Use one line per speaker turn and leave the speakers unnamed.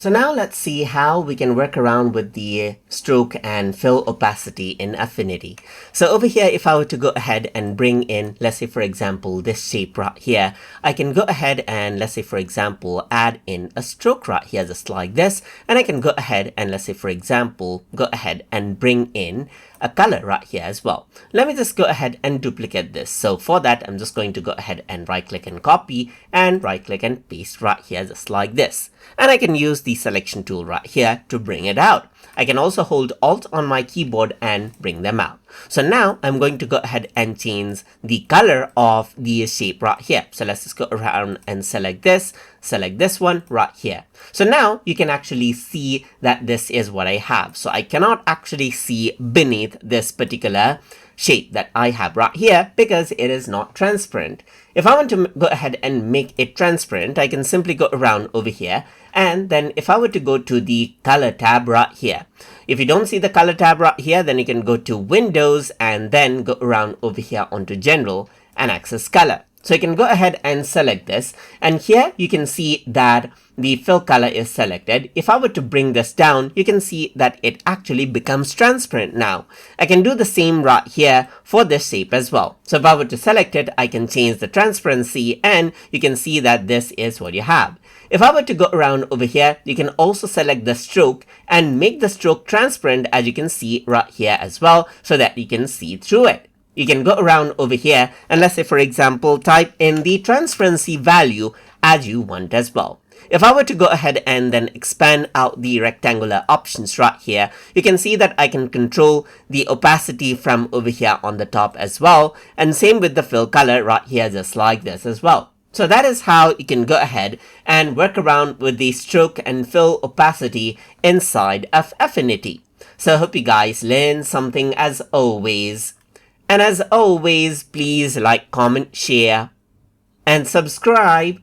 So now let's see how we can work around with the stroke and fill opacity in Affinity. So over here, if I were to go ahead and bring in, let's say for example, this shape right here, I can go ahead and let's say for example, add in a stroke right here just like this. And I can go ahead and let's say for example, go ahead and bring in a color right here as well. Let me just go ahead and duplicate this. So for that, I'm just going to go ahead and right click and copy and right click and paste right here just like this. And I can use the selection tool right here to bring it out. I can also hold Alt on my keyboard and bring them out. So now I'm going to go ahead and change the color of the shape right here. So let's just go around and select this one right here. So now you can actually see that this is what I have. So I cannot actually see beneath this particular shape that I have right here because it is not transparent. If I want to go ahead and make it transparent, I can simply go around over here. And then if I were to go to the color tab right here, if you don't see the color tab right here, then you can go to Windows and then go around over here onto General and access color. So you can go ahead and select this, and here you can see that the fill color is selected. If I were to bring this down, you can see that it actually becomes transparent now. I can do the same right here for this shape as well. So if I were to select it, I can change the transparency and you can see that this is what you have. If I were to go around over here, you can also select the stroke and make the stroke transparent, as you can see right here as well, so that you can see through it. You can go around over here and let's say for example, type in the transparency value as you want as well. If I were to go ahead and then expand out the rectangular options right here, you can see that I can control the opacity from over here on the top as well. And same with the fill color right here, just like this as well. So that is how you can go ahead and work around with the stroke and fill opacity inside of Affinity. So I hope you guys learned something as always. And as always, please like, comment, share, and subscribe.